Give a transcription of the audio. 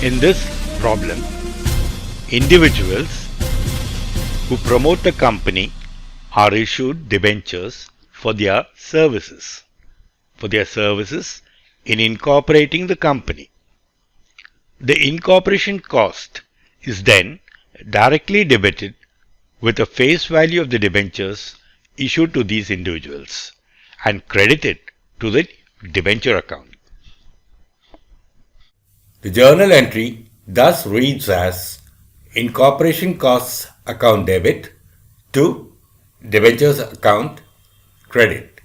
In this problem, individuals who promote the company are issued debentures for their services in incorporating the company. The incorporation cost is then directly debited with the face value of the debentures issued to these individuals and credited to the debenture account. The journal entry thus reads as Incorporation Costs Account Debit to Debentures Account Credit.